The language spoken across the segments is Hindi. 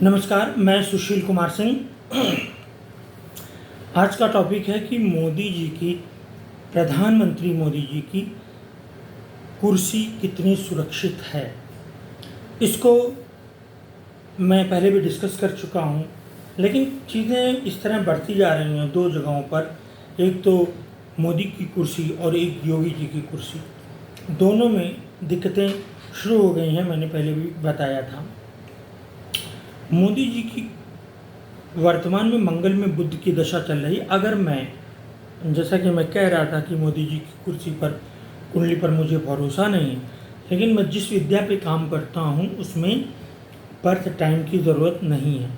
नमस्कार, मैं सुशील कुमार सिंह। आज का टॉपिक है कि मोदी जी की, प्रधानमंत्री मोदी जी की कुर्सी कितनी सुरक्षित है। इसको मैं पहले भी डिस्कस कर चुका हूँ, लेकिन चीज़ें इस तरह बढ़ती जा रही हैं दो जगहों पर। एक तो मोदी की कुर्सी और एक योगी जी की कुर्सी, दोनों में दिक्कतें शुरू हो गई हैं। मैंने पहले भी बताया था। मोदी जी की वर्तमान में मंगल में बुध की दशा चल रही। अगर मैं, जैसा कि मैं कह रहा था कि मोदी जी की कुर्सी पर, कुंडली पर मुझे भरोसा नहीं है, लेकिन मैं जिस विद्या पे काम करता हूँ उसमें बर्थ टाइम की ज़रूरत नहीं है।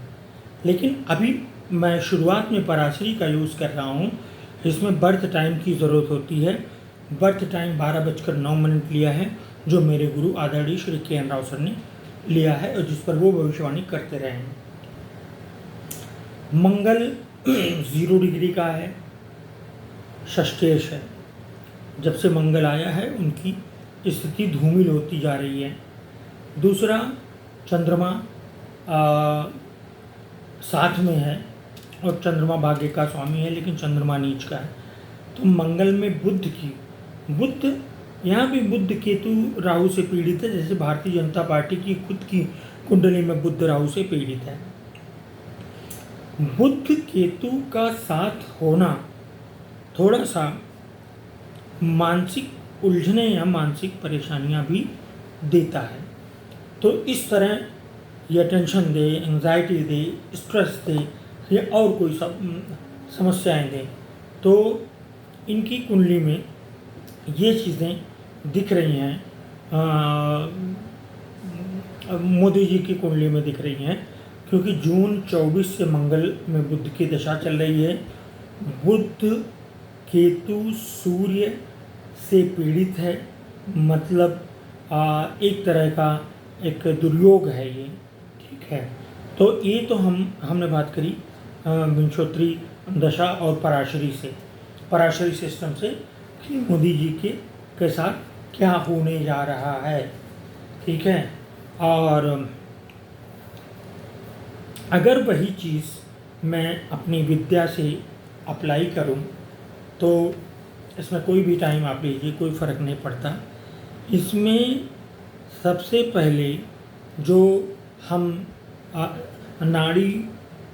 लेकिन अभी मैं शुरुआत में पराशरी का यूज़ कर रहा हूँ, इसमें बर्थ टाइम की ज़रूरत होती है। बर्थ टाइम 12:09 लिया है, जो मेरे गुरु आदरणीय श्री के.एन. राव सर ने लिया है और जिस पर वो भविष्यवाणी करते रहे हैं। मंगल 0 डिग्री का है, षष्ठेश है। जब से मंगल आया है उनकी स्थिति धूमिल होती जा रही है। दूसरा, चंद्रमा साथ में है और चंद्रमा भाग्य का स्वामी है, लेकिन चंद्रमा नीच का है। तो मंगल में बुध यहाँ भी बुध केतु राहु से पीड़ित है। जैसे भारतीय जनता पार्टी की खुद की कुंडली में बुध राहु से पीड़ित है। बुध केतु का साथ होना थोड़ा सा मानसिक उलझने या मानसिक परेशानियां भी देता है। तो इस तरह यह टेंशन दे, एंजाइटी दे, स्ट्रेस दे या और कोई सब समस्याएं दे, तो इनकी कुंडली में ये चीज़ें दिख रही हैं। मोदी जी की कुंडली में दिख रही हैं, क्योंकि जून 24 से मंगल में बुध की दशा चल रही है। बुध केतु सूर्य से पीड़ित है, मतलब एक तरह का एक दुर्योग है ये। ठीक है, तो ये तो हमने बात करी विंशोत्तरी दशा और पराशरी सिस्टम से कि मोदी जी के साथ क्या होने जा रहा है। ठीक है, और अगर वही चीज़ मैं अपनी विद्या से अप्लाई करूं तो इसमें कोई भी टाइम आप लीजिए, कोई फ़र्क नहीं पड़ता। इसमें सबसे पहले जो हम नाड़ी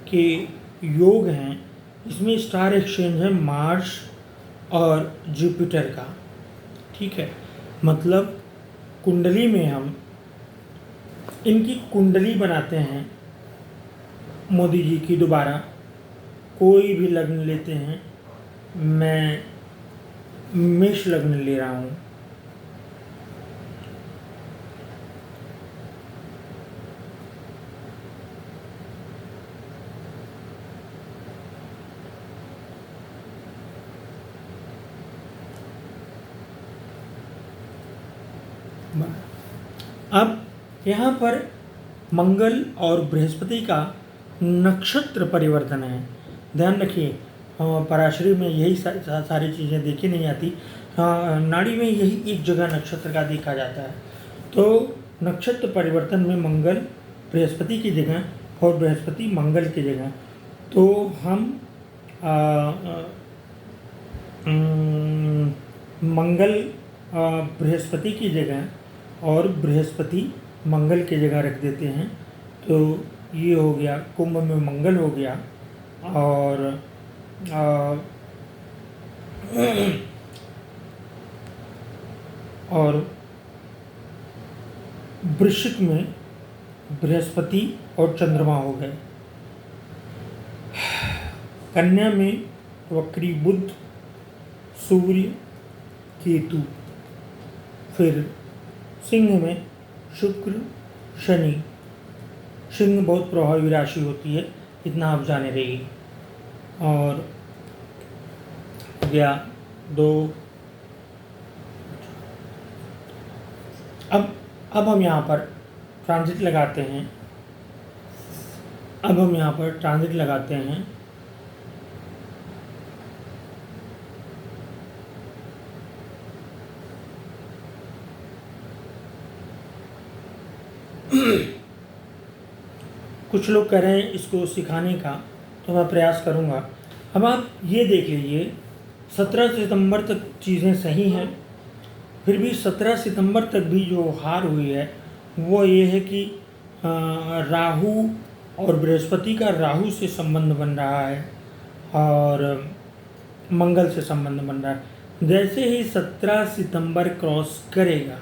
के योग हैं, इसमें स्टार एक्सचेंज है मार्स और जुपिटर का। ठीक है, मतलब कुंडली में हम इनकी कुंडली बनाते हैं। मोदी जी की दोबारा कोई भी लग्न लेते हैं, मैं मेष लग्न ले रहा हूँ। अब यहाँ पर मंगल और बृहस्पति का नक्षत्र परिवर्तन है। ध्यान रखिए, पराशरी में यही सारी चीज़ें देखी नहीं आती। नाड़ी में यही एक जगह नक्षत्र का देखा जाता है। तो नक्षत्र परिवर्तन में मंगल बृहस्पति की जगह और बृहस्पति मंगल की जगह, तो हम मंगल बृहस्पति की जगह और बृहस्पति मंगल की जगह रख देते हैं। तो ये हो गया, कुंभ में मंगल हो गया, और वृश्चिक में बृहस्पति और चंद्रमा हो गए। कन्या में वक्री बुध, सूर्य, केतु। फिर सिंह में शुक्र, शनि। सिंह बहुत प्रभावी राशि होती है, इतना आप जाने रहिए। और गया 2। अब हम यहाँ पर ट्रांजिट लगाते हैं। कुछ लोग कह रहे हैं इसको सिखाने का, तो मैं प्रयास करूँगा। अब आप ये देख लीजिए, 17 सितंबर तक चीज़ें सही हैं, फिर भी 17 सितंबर तक भी जो हार हुई है वो ये है कि राहु और बृहस्पति का राहु से संबंध बन रहा है और मंगल से संबंध बन रहा है। जैसे ही 17 सितंबर क्रॉस करेगा,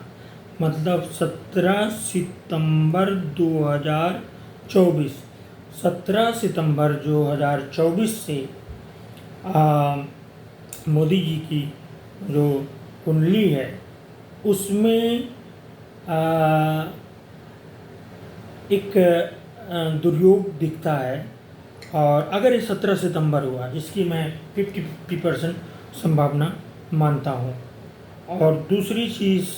मतलब 17 सितंबर 2024, 17 सितंबर 2024 से मोदी जी की जो कुंडली है उसमें एक दुर्योग दिखता है। और अगर ये 17 सितंबर हुआ, जिसकी मैं 50% संभावना मानता हूँ। और दूसरी चीज़,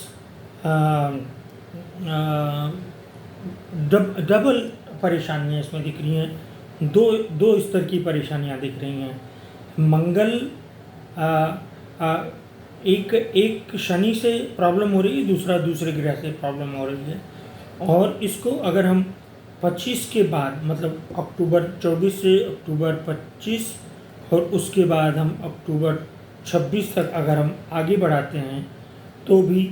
डबल परेशानियाँ इसमें दिख रही हैं, दो स्तर की परेशानियाँ दिख रही हैं। मंगल एक शनि से प्रॉब्लम हो रही है, दूसरा दूसरे ग्रह से प्रॉब्लम हो रही है। और इसको अगर हम 25 के बाद, मतलब अक्टूबर 24 से अक्टूबर 25 और उसके बाद हम अक्टूबर 26 तक अगर हम आगे बढ़ाते हैं तो भी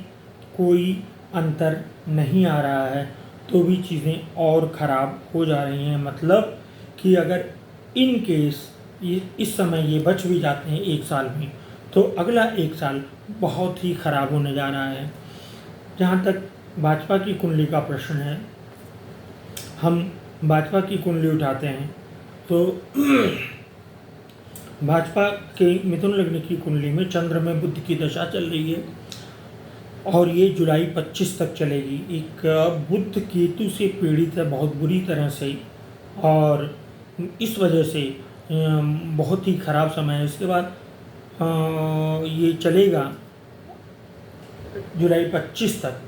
कोई अंतर नहीं आ रहा है, तो भी चीज़ें और ख़राब हो जा रही हैं। मतलब कि अगर इन केस इस समय ये बच भी जाते हैं एक साल में, तो अगला एक साल बहुत ही ख़राब होने जा रहा है। जहाँ तक भाजपा की कुंडली का प्रश्न है, हम भाजपा की कुंडली उठाते हैं तो भाजपा के मिथुन लग्न की कुंडली में चंद्र में बुध की दशा चल रही है और ये जुलाई 25 तक चलेगी। एक बुध केतु से पीड़ित है बहुत बुरी तरह से, और इस वजह से बहुत ही ख़राब समय है। इसके बाद ये चलेगा जुलाई 25 तक।